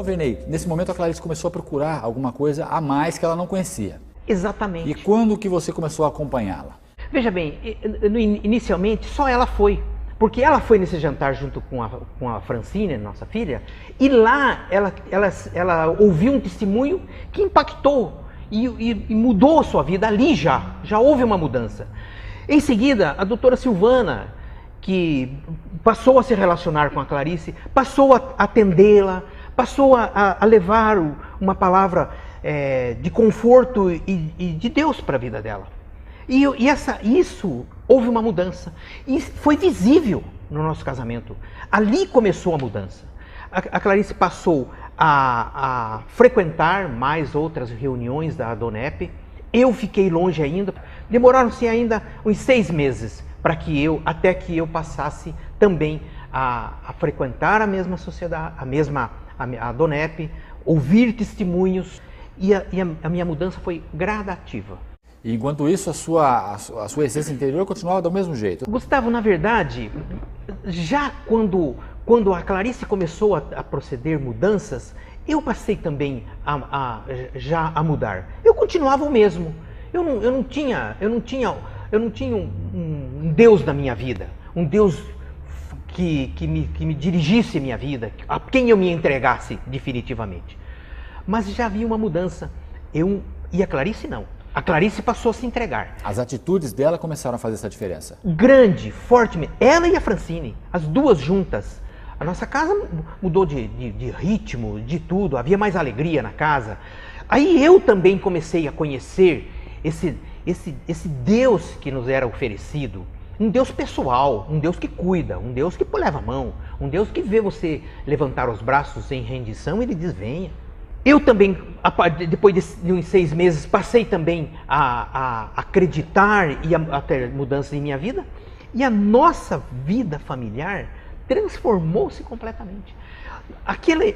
Vernei, nesse momento a Clarice começou a procurar alguma coisa a mais que ela não conhecia. Exatamente. E quando que você começou a acompanhá-la? Veja bem, inicialmente só ela foi. Porque ela foi nesse jantar junto com a Francine, nossa filha, e lá ela ouviu um testemunho que impactou e mudou a sua vida ali já houve uma mudança. Em seguida, a doutora Silvana, que passou a se relacionar com a Clarice, passou a atendê-la, passou a levar uma palavra de conforto e de Deus para a vida dela. Isso, houve uma mudança. E foi visível no nosso casamento. Ali começou a mudança. A Clarice passou a frequentar mais outras reuniões da Adonep. Eu fiquei longe ainda. Demoraram-se ainda uns 6 meses até que eu passasse também a frequentar a mesma sociedade, a Adonep, ouvir testemunhos. E a minha mudança foi gradativa. E enquanto isso, a sua essência interior continuava do mesmo jeito. Gustavo, na verdade, já quando a Clarice começou a proceder mudanças, eu passei também já a mudar. Eu continuava o mesmo. Eu não tinha um Deus na minha vida, um Deus que me dirigisse a minha vida, a quem eu me entregasse definitivamente. Mas já havia uma mudança. E a Clarice não. A Clarice passou a se entregar. As atitudes dela começaram a fazer essa diferença. Grande, fortemente. Ela e a Francine, as duas juntas. A nossa casa mudou de ritmo, de tudo. Havia mais alegria na casa. Aí eu também comecei a conhecer esse Deus que nos era oferecido. Um Deus pessoal, um Deus que cuida, um Deus que leva a mão, um Deus que vê você levantar os braços em rendição e ele diz, venha. Eu também, depois de uns 6 meses, passei também a acreditar e a ter mudanças em minha vida. E a nossa vida familiar transformou-se completamente.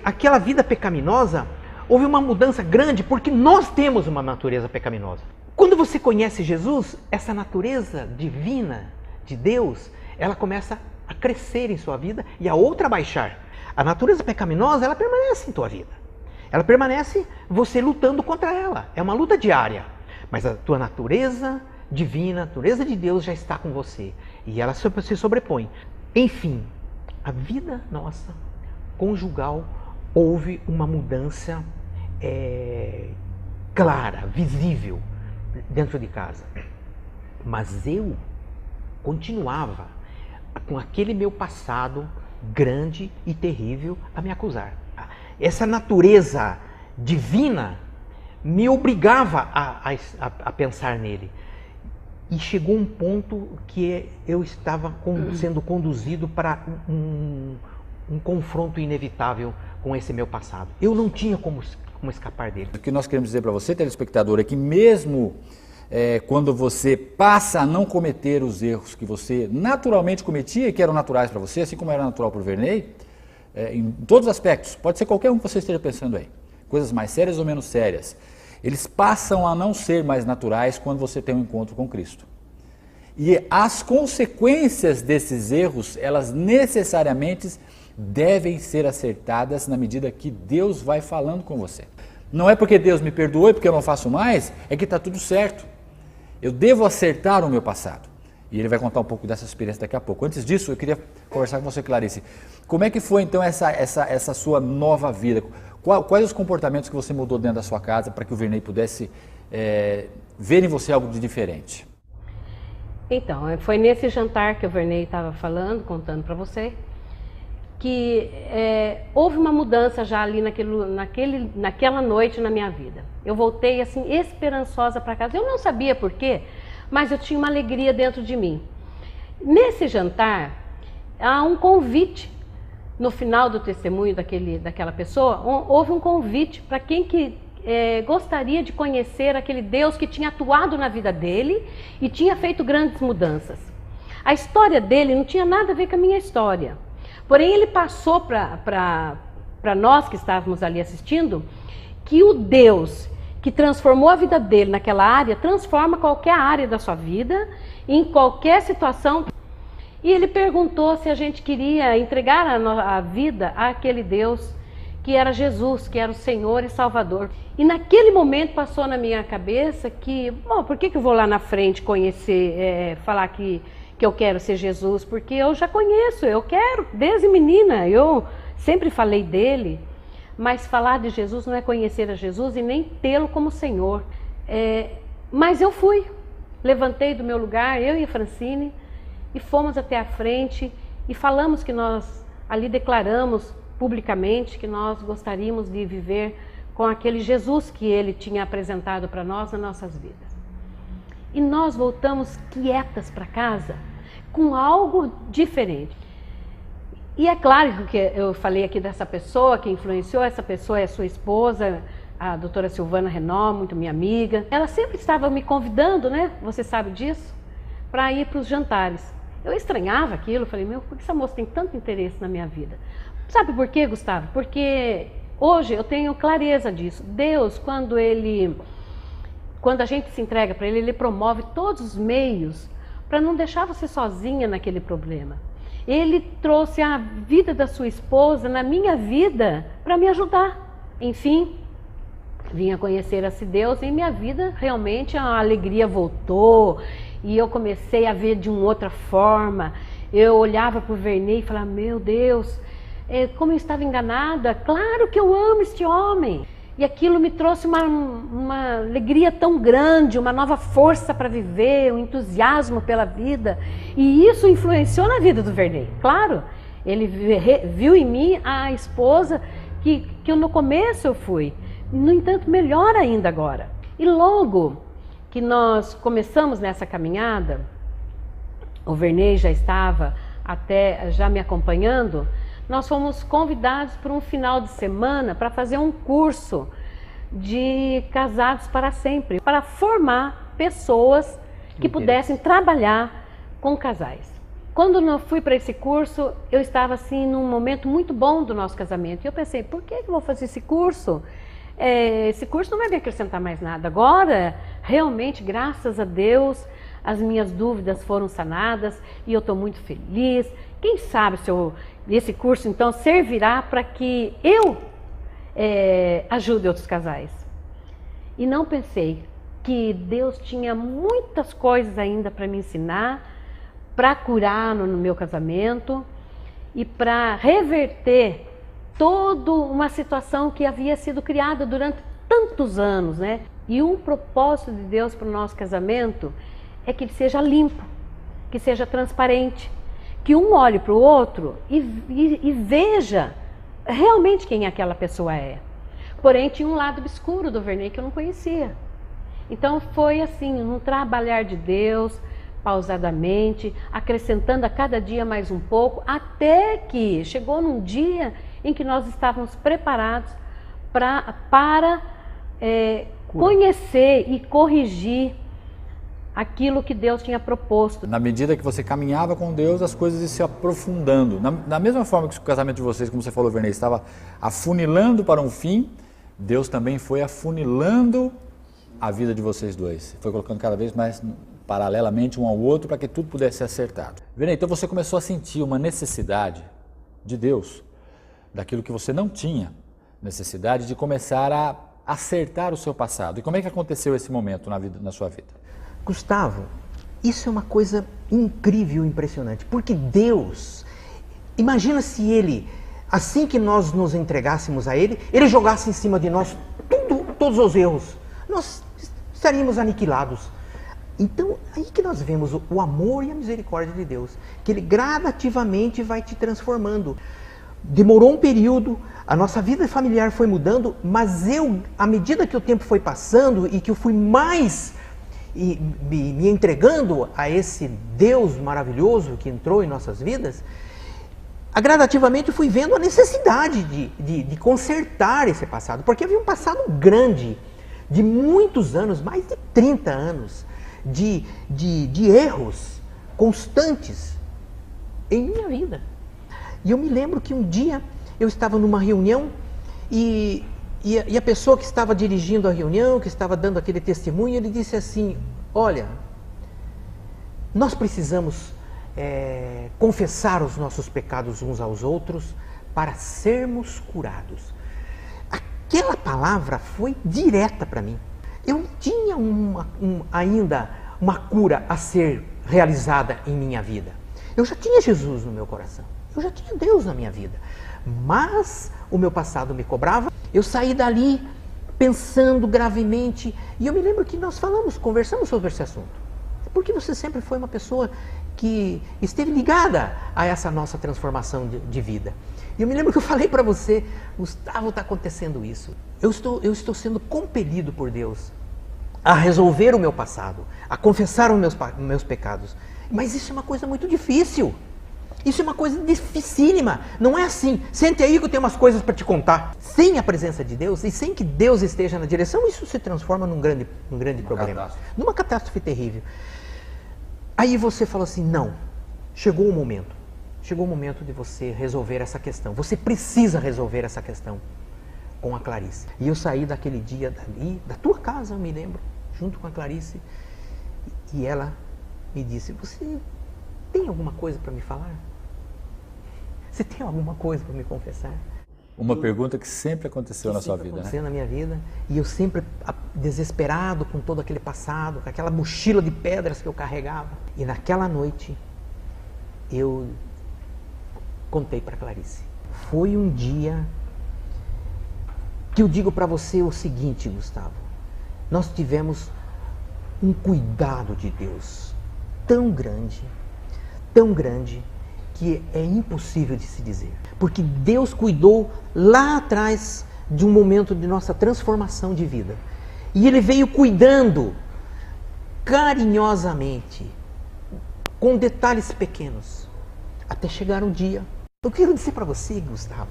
Aquela vida pecaminosa, houve uma mudança grande porque nós temos uma natureza pecaminosa. Quando você conhece Jesus, essa natureza divina de Deus, ela começa a crescer em sua vida e a outra a baixar. A natureza pecaminosa, ela permanece em tua vida. Ela permanece você lutando contra ela. É uma luta diária. Mas a tua natureza divina, a natureza de Deus já está com você. E ela se sobrepõe. Enfim, a vida nossa, conjugal, houve uma mudança clara, visível, dentro de casa. Mas eu continuava com aquele meu passado grande e terrível a me acusar. Essa natureza divina me obrigava a pensar nele. E chegou um ponto que eu estava sendo conduzido para um confronto inevitável com esse meu passado. Eu não tinha como escapar dele. O que nós queremos dizer para você, telespectador, é que mesmo quando você passa a não cometer os erros que você naturalmente cometia e que eram naturais para você, assim como era natural para o Vernei, em todos os aspectos, pode ser qualquer um que você esteja pensando aí, coisas mais sérias ou menos sérias, eles passam a não ser mais naturais quando você tem um encontro com Cristo. E as consequências desses erros, elas necessariamente devem ser acertadas na medida que Deus vai falando com você. Não é porque Deus me perdoou e porque eu não faço mais, é que está tudo certo. Eu devo acertar o meu passado. E ele vai contar um pouco dessa experiência daqui a pouco. Antes disso, eu queria conversar com você, Clarice. Como é que foi, então, essa sua nova vida? Quais os comportamentos que você mudou dentro da sua casa para que o Vernei pudesse ver em você algo de diferente? Então, foi nesse jantar que o Vernei estava falando, contando para você, que houve uma mudança já ali naquela noite na minha vida. Eu voltei assim, esperançosa para casa. Eu não sabia por quê, mas eu tinha uma alegria dentro de mim. Nesse jantar, há um convite, no final do testemunho daquela pessoa, houve um convite para quem que gostaria de conhecer aquele Deus que tinha atuado na vida dele e tinha feito grandes mudanças. A história dele não tinha nada a ver com a minha história. Porém, ele passou para nós que estávamos ali assistindo, que o Deus que transformou a vida dele naquela área, transforma qualquer área da sua vida, em qualquer situação. E ele perguntou se a gente queria entregar a vida àquele Deus que era Jesus, que era o Senhor e Salvador. E naquele momento passou na minha cabeça que, bom, por que eu vou lá na frente conhecer, falar que eu quero ser Jesus? Porque eu já conheço, eu quero, desde menina, eu sempre falei dele, mas falar de Jesus não é conhecer a Jesus e nem tê-lo como Senhor. Mas eu fui, levantei do meu lugar, eu e a Francine, e fomos até a frente e falamos que nós ali declaramos publicamente que nós gostaríamos de viver com aquele Jesus que ele tinha apresentado para nós nas nossas vidas. E nós voltamos quietas para casa com algo diferente. E é claro que eu falei aqui dessa pessoa que influenciou, essa pessoa é sua esposa, a doutora Silvana Renault, muito minha amiga. Ela sempre estava me convidando, né? Você sabe disso? Para ir para os jantares. Eu estranhava aquilo, falei, meu, por que essa moça tem tanto interesse na minha vida? Sabe por quê, Gustavo? Porque hoje eu tenho clareza disso. Deus, quando a gente se entrega para Ele, Ele promove todos os meios para não deixar você sozinha naquele problema. Ele trouxe a vida da sua esposa na minha vida para me ajudar. Enfim, vim a conhecer esse Deus e em minha vida realmente a alegria voltou e eu comecei a ver de uma outra forma. Eu olhava para o Vernei e falava, meu Deus, como eu estava enganada, claro que eu amo este homem. E aquilo me trouxe uma alegria tão grande, uma nova força para viver, um entusiasmo pela vida. E isso influenciou na vida do Vernei, claro. Ele viu em mim a esposa que no começo eu fui. No entanto, melhor ainda agora. E logo que nós começamos nessa caminhada, o Vernei já estava já me acompanhando, nós fomos convidados para um final de semana para fazer um curso de casados para sempre, para formar pessoas que pudessem trabalhar com casais. Quando eu fui para esse curso, eu estava assim num momento muito bom do nosso casamento. E eu pensei, por que eu vou fazer esse curso? Esse curso não vai me acrescentar mais nada. Agora, realmente, graças a Deus, as minhas dúvidas foram sanadas e eu estou muito feliz. Quem sabe se esse curso, então, servirá para que eu ajude outros casais. E não pensei que Deus tinha muitas coisas ainda para me ensinar, para curar no meu casamento e para reverter toda uma situação que havia sido criada durante tantos anos, né? E um propósito de Deus para o nosso casamento é que ele seja limpo, que seja transparente, que um olhe para o outro e veja realmente quem aquela pessoa é. Porém, tinha um lado obscuro do Vernei que eu não conhecia. Então foi assim, um trabalhar de Deus, pausadamente, acrescentando a cada dia mais um pouco, até que chegou num dia em que nós estávamos preparados para conhecer e corrigir aquilo que Deus tinha proposto. Na medida que você caminhava com Deus, as coisas iam se aprofundando. Da mesma forma que o casamento de vocês, como você falou, Vernei, estava afunilando para um fim, Deus também foi afunilando a vida de vocês dois. Foi colocando cada vez mais paralelamente um ao outro para que tudo pudesse ser acertado. Vernei, então você começou a sentir uma necessidade de Deus, daquilo que você não tinha necessidade, de começar a acertar o seu passado. E como é que aconteceu esse momento na sua vida? Gustavo, isso é uma coisa incrível, impressionante, porque Deus, imagina se Ele, assim que nós nos entregássemos a Ele, Ele jogasse em cima de nós todos os erros, nós estaríamos aniquilados. Então, aí que nós vemos o amor e a misericórdia de Deus, que Ele gradativamente vai te transformando. Demorou um período, a nossa vida familiar foi mudando, mas à medida que o tempo foi passando e que eu fui mais me entregando a esse Deus maravilhoso que entrou em nossas vidas, gradativamente fui vendo a necessidade de consertar esse passado, porque havia um passado grande, de muitos anos, mais de 30 anos, de erros constantes em minha vida. E eu me lembro que um dia eu estava numa reunião e a pessoa que estava dirigindo a reunião, que estava dando aquele testemunho, ele disse assim, olha, nós precisamos confessar os nossos pecados uns aos outros para sermos curados. aquela palavra foi direta para mim. Eu tinha ainda uma cura a ser realizada em minha vida. Eu já tinha Jesus no meu coração. Eu já tinha Deus na minha vida. Mas o meu passado me cobrava. Eu saí dali pensando gravemente. E eu me lembro que nós conversamos sobre esse assunto. Porque você sempre foi uma pessoa que esteve ligada a essa nossa transformação de vida. E eu me lembro que eu falei para você, Gustavo, está acontecendo isso. Eu estou sendo compelido por Deus a resolver o meu passado, a confessar os meus pecados. Mas isso é uma coisa muito difícil. Isso é uma coisa dificílima. Não é assim, sente aí que eu tenho umas coisas para te contar. Sem a presença de Deus e sem que Deus esteja na direção, isso se transforma num grande problema. Numa catástrofe terrível. Aí você fala assim, não, chegou o momento. Chegou o momento de você resolver essa questão. Você precisa resolver essa questão com a Clarice. E eu saí daquele dia dali, da tua casa, eu me lembro, junto com a Clarice. E ela me disse, você tem alguma coisa para me falar? Você tem alguma coisa para me confessar? Uma pergunta que sempre aconteceu na sua vida, né? Aconteceu na minha vida. E eu sempre desesperado com todo aquele passado, com aquela mochila de pedras que eu carregava. E naquela noite, eu contei para Clarice. Foi um dia que eu digo para você o seguinte, Gustavo. Nós tivemos um cuidado de Deus tão grande, que é impossível de se dizer. Porque Deus cuidou lá atrás de um momento de nossa transformação de vida. E Ele veio cuidando carinhosamente, com detalhes pequenos, até chegar um dia. Eu quero dizer para você, Gustavo,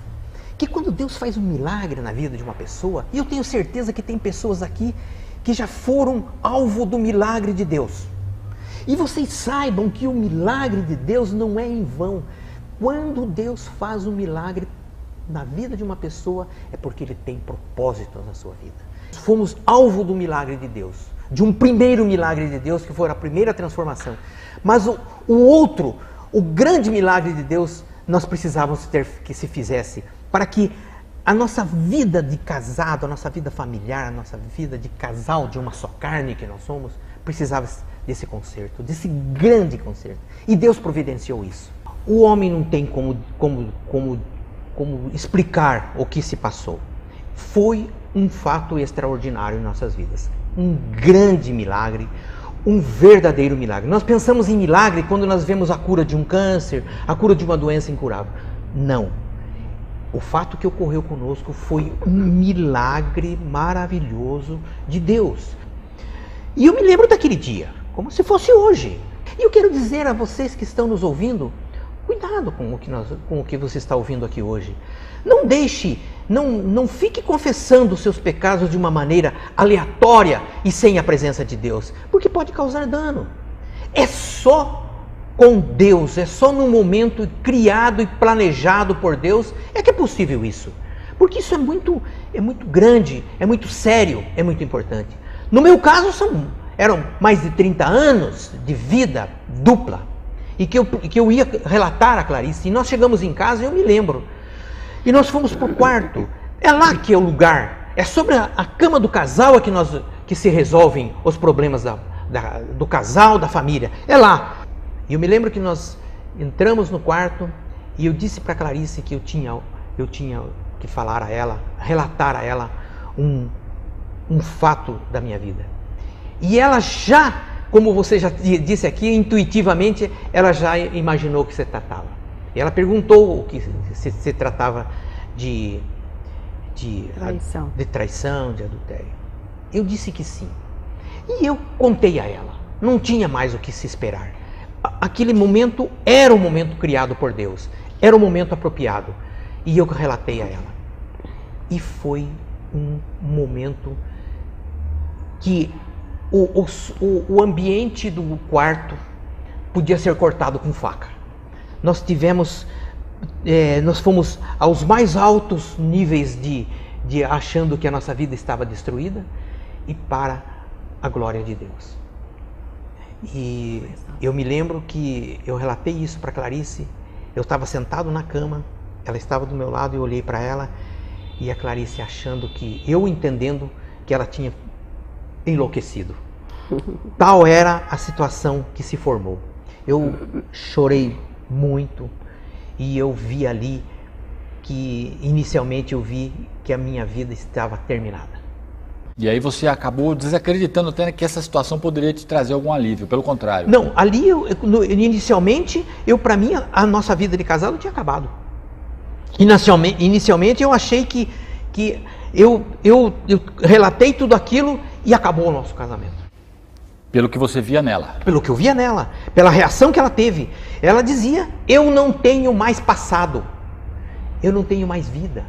que quando Deus faz um milagre na vida de uma pessoa, e eu tenho certeza que tem pessoas aqui que já foram alvo do milagre de Deus. E vocês saibam que o milagre de Deus não é em vão. Quando Deus faz um milagre na vida de uma pessoa, é porque Ele tem propósitos na sua vida. Fomos alvo do milagre de Deus, de um primeiro milagre de Deus, que foi a primeira transformação. Mas o grande milagre de Deus, nós precisávamos ter que se fizesse, para que a nossa vida de casado, a nossa vida familiar, a nossa vida de casal, de uma só carne que nós somos, precisava desse conserto, desse grande conserto. E Deus providenciou isso. O homem não tem como explicar o que se passou. Foi um fato extraordinário em nossas vidas. Um grande milagre, um verdadeiro milagre. Nós pensamos em milagre quando nós vemos a cura de um câncer, a cura de uma doença incurável. Não. O fato que ocorreu conosco foi um milagre maravilhoso de Deus. E eu me lembro daquele dia, como se fosse hoje. E eu quero dizer a vocês que estão nos ouvindo, cuidado com o que você está ouvindo aqui hoje. Não deixe, não fique confessando os seus pecados de uma maneira aleatória e sem a presença de Deus, porque pode causar dano. É só com Deus, é só num momento criado e planejado por Deus é que é possível isso. Porque isso é muito grande, é muito sério, é muito importante. No meu caso, eram mais de 30 anos de vida dupla. E que eu ia relatar a Clarice. E nós chegamos em casa, eu me lembro. E nós fomos para o quarto. É lá que é o lugar. É sobre a cama do casal que se resolvem os problemas do casal, da família. É lá. E eu me lembro que nós entramos no quarto e eu disse para Clarice que eu tinha que falar a ela, relatar a ela um fato da minha vida. E ela já, como você já disse aqui, intuitivamente, ela já imaginou o que se tratava. E ela perguntou o que se tratava de traição, de adultério. Eu disse que sim. E eu contei a ela. Não tinha mais o que se esperar. Aquele momento era o momento criado por Deus. Era o momento apropriado. E eu relatei a ela. E foi um momento que o ambiente do quarto podia ser cortado com faca. Nós fomos aos mais altos níveis de achando que a nossa vida estava destruída e para a glória de Deus. E eu me lembro que eu relatei isso para Clarice. Eu estava sentado na cama, ela estava do meu lado e eu olhei para ela E a Clarice achando que, eu entendendo que ela tinha enlouquecido. Tal era a situação que se formou. Eu chorei muito e eu vi ali que, inicialmente eu vi que a minha vida estava terminada. E aí você acabou desacreditando até que essa situação poderia te trazer algum alívio, pelo contrário. Não, ali, inicialmente, para mim, a nossa vida de casado tinha acabado. Inicialmente eu achei que eu relatei tudo aquilo e acabou o nosso casamento. Pelo que você via nela. Pelo que eu via nela, pela reação que ela teve. Ela dizia, eu não tenho mais passado, eu não tenho mais vida.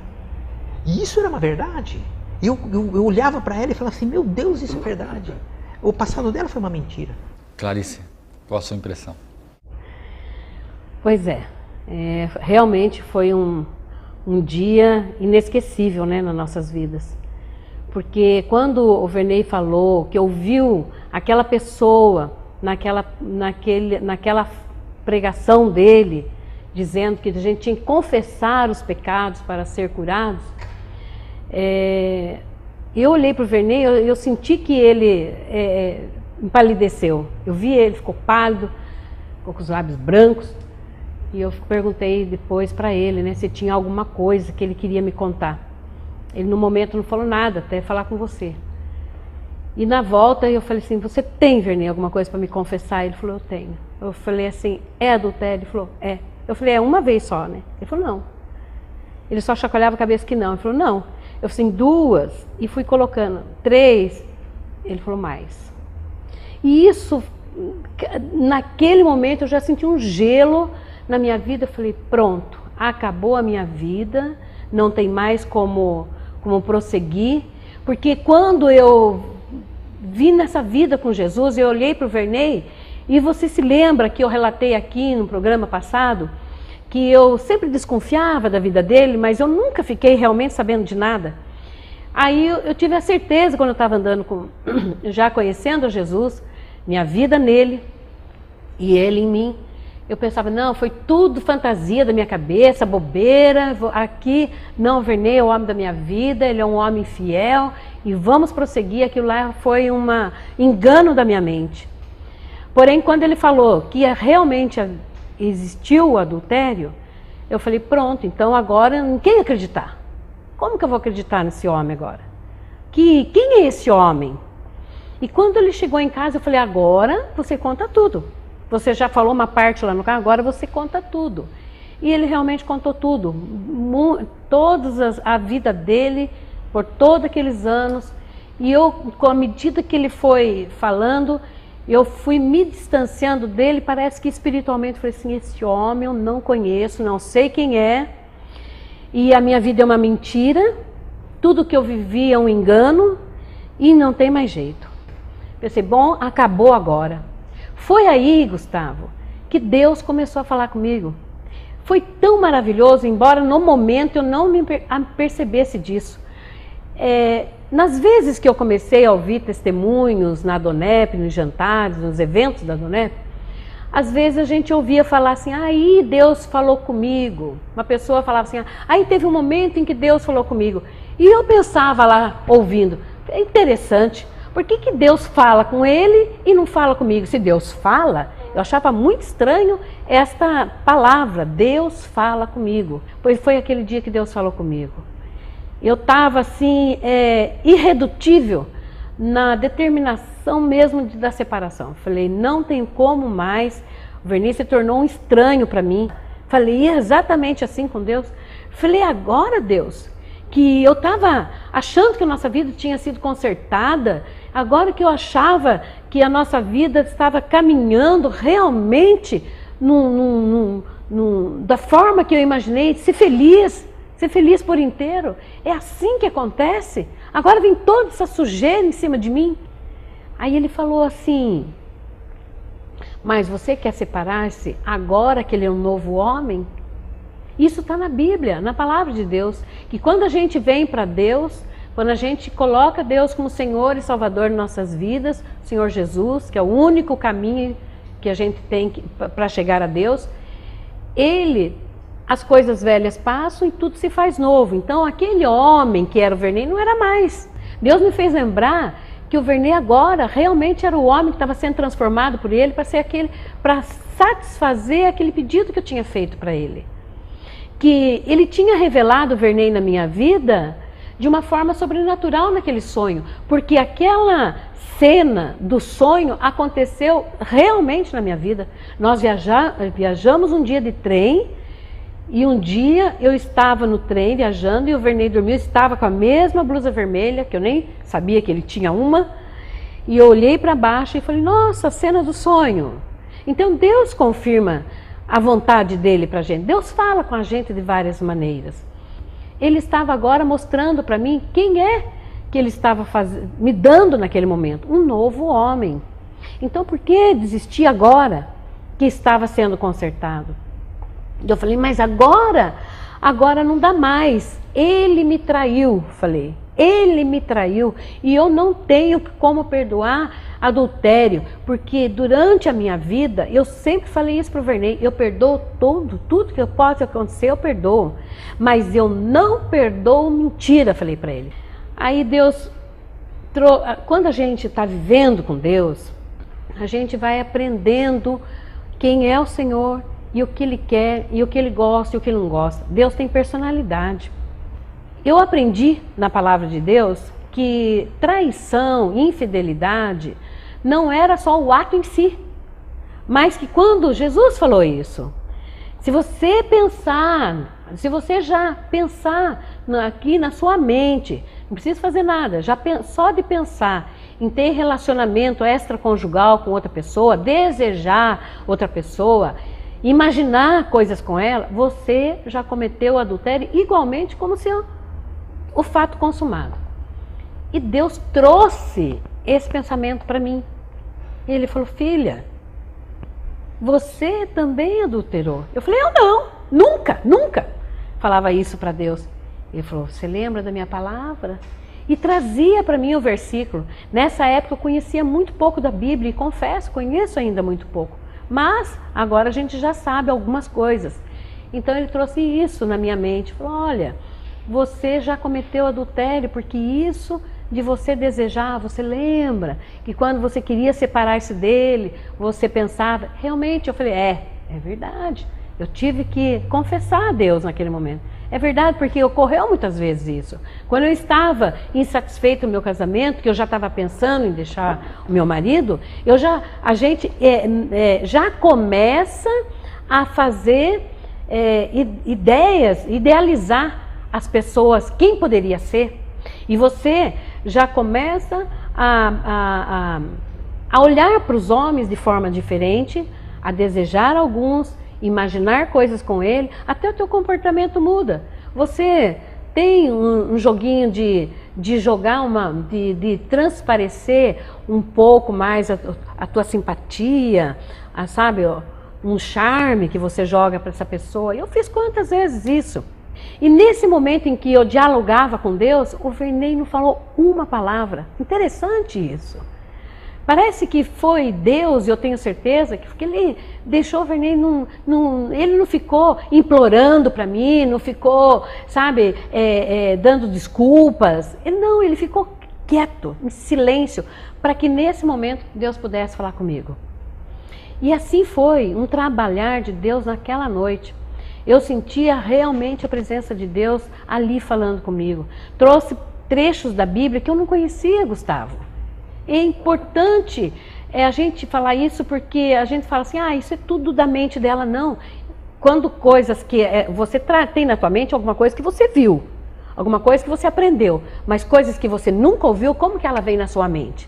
E isso era uma verdade. Eu olhava para ela e falava assim, meu Deus, isso é verdade. O passado dela foi uma mentira. Clarice, qual a sua impressão? Pois é, realmente foi um dia inesquecível, né, nas nossas vidas. Porque quando o Vernei falou que ouviu aquela pessoa naquela pregação dele, dizendo que a gente tinha que confessar os pecados para ser curados, eu olhei para o Vernei, eu senti que ele empalideceu. Eu vi ele, ficou pálido, ficou com os lábios brancos. E eu perguntei depois para ele, né, se tinha alguma coisa que ele queria me contar. Ele no momento não falou nada, até falar com você. E na volta eu falei assim, você tem, Vernei, alguma coisa para me confessar? Ele falou, eu tenho. Eu falei assim, é adultério? Ele falou, é. Eu falei, é uma vez só, né? Ele falou, não. Ele só chacoalhava a cabeça que não. Ele falou, não. Eu falei, 2, e fui colocando, 3. Ele falou, mais. E isso, naquele momento eu já senti um gelo na minha vida. Eu falei, pronto, acabou a minha vida, não tem mais como prosseguir. Porque quando eu vim nessa vida com Jesus, eu olhei para o Vernei, e você se lembra que eu relatei aqui no programa passado, que eu sempre desconfiava da vida dele, mas eu nunca fiquei realmente sabendo de nada. Aí eu tive a certeza, quando eu estava andando já conhecendo Jesus, minha vida nele e ele em mim, eu pensava, não, foi tudo fantasia da minha cabeça, bobeira, aqui, não, Vernei é o homem da minha vida, ele é um homem fiel, e vamos prosseguir. Aquilo lá foi um engano da minha mente. Porém, quando ele falou que realmente existiu o adultério, eu falei, pronto, então agora em quem acreditar? Como que eu vou acreditar nesse homem agora? Quem é esse homem? E quando ele chegou em casa, eu falei, agora você conta tudo. Você já falou uma parte lá no carro, agora você conta tudo. E ele realmente contou tudo. A vida dele, por todos aqueles anos. E eu, com a medida que ele foi falando, eu fui me distanciando dele. Parece que espiritualmente eu falei assim, esse homem eu não conheço, não sei quem é. E a minha vida é uma mentira. Tudo que eu vivi é um engano. E não tem mais jeito. Pensei, bom, acabou agora. Foi aí, Gustavo, que Deus começou a falar comigo. Foi tão maravilhoso, embora no momento eu não me percebesse disso. Nas vezes que eu comecei a ouvir testemunhos na Adonep, nos jantares, nos eventos da Adonep, às vezes a gente ouvia falar assim, aí Deus falou comigo. Uma pessoa falava assim, aí teve um momento em que Deus falou comigo. E eu pensava lá, ouvindo, é interessante. Por que Deus fala com ele e não fala comigo? Se Deus fala, eu achava muito estranho esta palavra, Deus fala comigo. Pois foi aquele dia que Deus falou comigo. Eu estava assim, irredutível na determinação mesmo da separação. Falei, não tem como mais. O Vernei se tornou um estranho para mim. Falei, exatamente assim com Deus. Falei, agora Deus, que eu estava achando que a nossa vida tinha sido consertada, agora que eu achava que a nossa vida estava caminhando realmente da forma que eu imaginei, ser feliz por inteiro. É assim que acontece? Agora vem toda essa sujeira em cima de mim. Aí ele falou assim, mas você quer separar-se agora que ele é um novo homem? Isso está na Bíblia, na palavra de Deus, que quando a gente vem para Deus, quando a gente coloca Deus como Senhor e Salvador em nossas vidas, o Senhor Jesus, que é o único caminho que a gente tem para chegar a Deus, Ele as coisas velhas passam e tudo se faz novo. Então aquele homem que era o Vernei não era mais. Deus me fez lembrar que o Vernei agora realmente era o homem que estava sendo transformado por ele para ser aquele, para satisfazer aquele pedido que eu tinha feito para ele. Que ele tinha revelado o Vernei na minha vida de uma forma sobrenatural naquele sonho, porque aquela cena do sonho aconteceu realmente na minha vida. Nós viajamos um dia de trem, e um dia eu estava no trem viajando e o Vernei dormiu, estava com a mesma blusa vermelha, que eu nem sabia que ele tinha uma, e eu olhei para baixo e falei, nossa, cena do sonho. Então Deus confirma a vontade dele para a gente. Deus fala com a gente de várias maneiras. Ele estava agora mostrando para mim quem é que ele estava me dando naquele momento. Um novo homem. Então por que desistir agora que estava sendo consertado? Eu falei, mas agora não dá mais. Ele me traiu, falei. Ele me traiu e eu não tenho como perdoar adultério, porque durante a minha vida, eu sempre falei isso para o Vernei, eu perdoo tudo que pode acontecer, eu perdoo, mas eu não perdoo mentira, falei para ele. Aí Deus, quando a gente está vivendo com Deus, a gente vai aprendendo quem é o Senhor e o que Ele quer, e o que Ele gosta e o que Ele não gosta. Deus tem personalidade. Eu aprendi na palavra de Deus que traição, infidelidade, não era só o ato em si, mas que quando Jesus falou isso, se você já pensar aqui na sua mente, não precisa fazer nada, só de pensar em ter relacionamento extraconjugal com outra pessoa, desejar outra pessoa, imaginar coisas com ela, você já cometeu adultério igualmente como se o fato consumado. E Deus trouxe esse pensamento para mim. E Ele falou, filha, você também adulterou. Eu falei, eu não, nunca falava isso para Deus. Ele falou, você lembra da minha palavra? E trazia para mim o versículo. Nessa época eu conhecia muito pouco da Bíblia e confesso, conheço ainda muito pouco. Mas agora a gente já sabe algumas coisas. Então ele trouxe isso na minha mente. Falou, olha, você já cometeu adultério, porque isso de você desejar, você lembra que quando você queria separar-se dele, você pensava, realmente, eu falei, é verdade. Eu tive que confessar a Deus naquele momento. É verdade, porque ocorreu muitas vezes isso. Quando eu estava insatisfeito no meu casamento, que eu já estava pensando em deixar o meu marido, a gente já começa a fazer idealizar as pessoas, quem poderia ser. E você já começa a olhar para os homens de forma diferente, a desejar alguns, imaginar coisas com ele, até o teu comportamento muda. Você tem um joguinho de jogar de transparecer um pouco mais a tua simpatia, sabe, um charme que você joga para essa pessoa. Eu fiz quantas vezes isso? E nesse momento em que eu dialogava com Deus, o Vernei não falou uma palavra. Interessante isso. Parece que foi Deus, e eu tenho certeza, que ele deixou o Vernei, ele não ficou implorando para mim, não ficou, sabe, dando desculpas. Não, ele ficou quieto, em silêncio, para que nesse momento Deus pudesse falar comigo. E assim foi um trabalhar de Deus naquela noite. Eu sentia realmente a presença de Deus ali falando comigo. Trouxe trechos da Bíblia que eu não conhecia, Gustavo. É importante a gente falar isso, porque a gente fala assim, isso é tudo da mente dela. Não. Quando coisas que você tem na tua mente, alguma coisa que você viu, alguma coisa que você aprendeu, mas coisas que você nunca ouviu, como que ela vem na sua mente?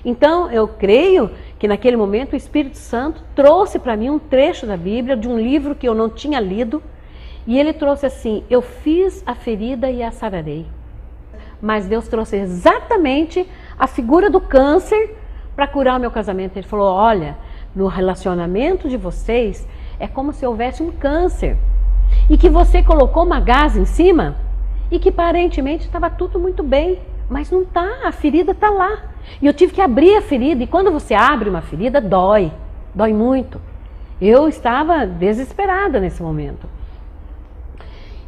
Então, eu creio que naquele momento o Espírito Santo trouxe para mim um trecho da Bíblia, de um livro que eu não tinha lido, e ele trouxe assim, eu fiz a ferida e a sararei. Mas Deus trouxe exatamente a figura do câncer para curar o meu casamento. Ele falou, olha, no relacionamento de vocês é como se houvesse um câncer, e que você colocou uma gás em cima, e que aparentemente estava tudo muito bem, mas não está, a ferida está lá. E eu tive que abrir a ferida, e quando você abre uma ferida, dói muito. Eu estava desesperada nesse momento.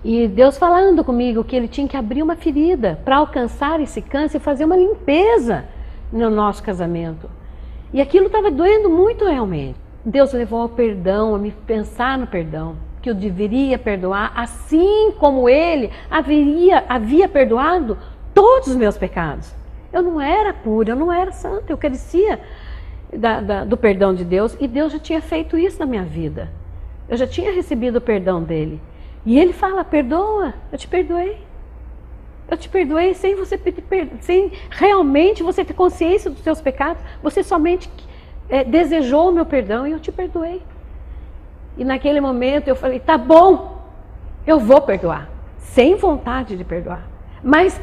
E Deus falando comigo que ele tinha que abrir uma ferida para alcançar esse câncer e fazer uma limpeza no nosso casamento. E aquilo estava doendo muito realmente. Deus levou ao perdão, a me pensar no perdão, que eu deveria perdoar, assim como ele havia perdoado todos os meus pecados. Eu não era pura, eu não era santa, eu carecia do perdão de Deus, e Deus já tinha feito isso na minha vida. Eu já tinha recebido o perdão dele. E ele fala, perdoa, eu te perdoei. Eu te perdoei sem você pedir perdão, sem realmente você ter consciência dos seus pecados. Você somente desejou o meu perdão e eu te perdoei. E naquele momento eu falei, tá bom, eu vou perdoar. Sem vontade de perdoar. Mas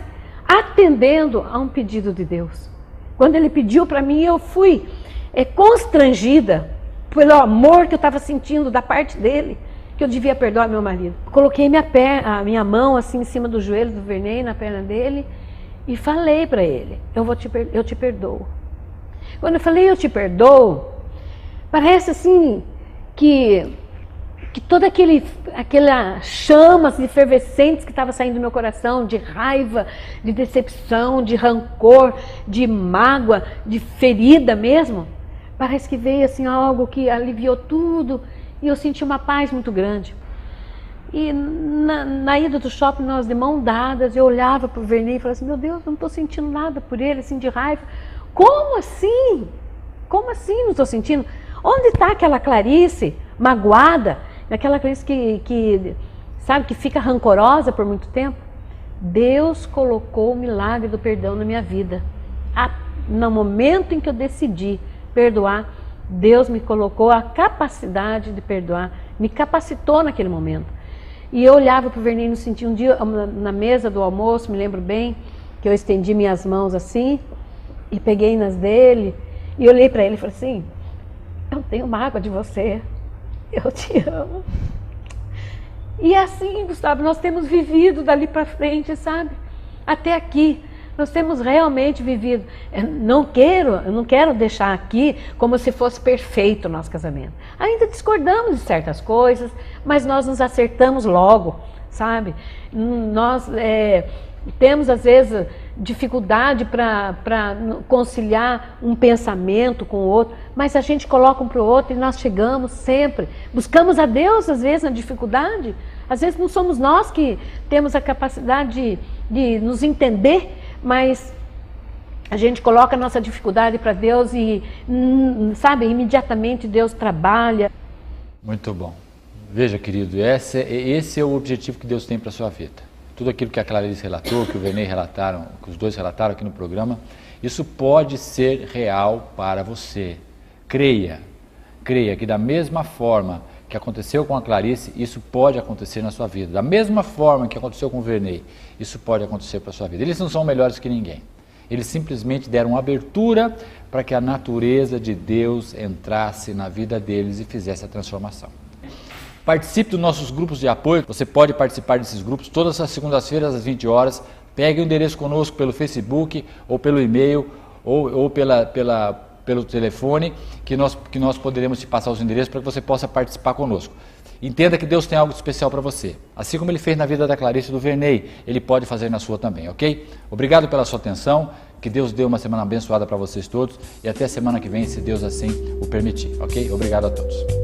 atendendo a um pedido de Deus. Quando ele pediu para mim, eu fui constrangida pelo amor que eu estava sentindo da parte dele, que eu devia perdoar meu marido. Coloquei a minha mão assim em cima do joelho do Vernei, na perna dele, e falei para ele, eu te perdoo. Quando eu falei eu te perdoo, parece assim que toda aquela chamas efervescentes que estava saindo do meu coração, de raiva, de decepção, de rancor, de mágoa, de ferida mesmo, parece que veio assim algo que aliviou tudo. E eu senti uma paz muito grande. E na ida do shopping, nós de mão dadas, eu olhava para o Vernei e falava assim, meu Deus, não estou sentindo nada por ele, assim, de raiva. Como assim? Como assim não estou sentindo? Onde está aquela Clarice magoada? Aquela Clarice que sabe, que fica rancorosa por muito tempo? Deus colocou o milagre do perdão na minha vida. No momento em que eu decidi perdoar, Deus me colocou a capacidade de perdoar, me capacitou naquele momento. E eu olhava para o Vernei e sentia um dia, na mesa do almoço, me lembro bem, que eu estendi minhas mãos assim, e peguei nas dele, e olhei para ele e falei assim, eu não tenho mágoa de você, eu te amo. E assim, Gustavo, nós temos vivido dali para frente, sabe? Até aqui. Nós temos realmente vivido. Eu não quero deixar aqui como se fosse perfeito o nosso casamento. Ainda discordamos de certas coisas, mas nós nos acertamos logo, sabe? Nós temos, às vezes, dificuldade para conciliar um pensamento com o outro, mas a gente coloca um para o outro e nós chegamos sempre. Buscamos a Deus, às vezes, na dificuldade. Às vezes não somos nós que temos a capacidade de nos entender, mas a gente coloca a nossa dificuldade para Deus e, sabe, imediatamente Deus trabalha. Muito bom. Veja, querido, esse é o objetivo que Deus tem para a sua vida. Tudo aquilo que a Clarice relatou, que o Vernei relataram, que os dois relataram aqui no programa, isso pode ser real para você. Creia que da mesma forma que aconteceu com a Clarice, isso pode acontecer na sua vida. Da mesma forma que aconteceu com o Vernei, isso pode acontecer para a sua vida. Eles não são melhores que ninguém. Eles simplesmente deram abertura para que a natureza de Deus entrasse na vida deles e fizesse a transformação. Participe dos nossos grupos de apoio. Você pode participar desses grupos todas as segundas-feiras às 20 horas. Pegue o endereço conosco pelo Facebook ou pelo e-mail ou pelo telefone, que nós poderemos te passar os endereços para que você possa participar conosco. Entenda que Deus tem algo especial para você. Assim como Ele fez na vida da Clarice e do Vernei, Ele pode fazer na sua também, ok? Obrigado pela sua atenção, que Deus dê uma semana abençoada para vocês todos e até a semana que vem, se Deus assim o permitir, ok? Obrigado a todos.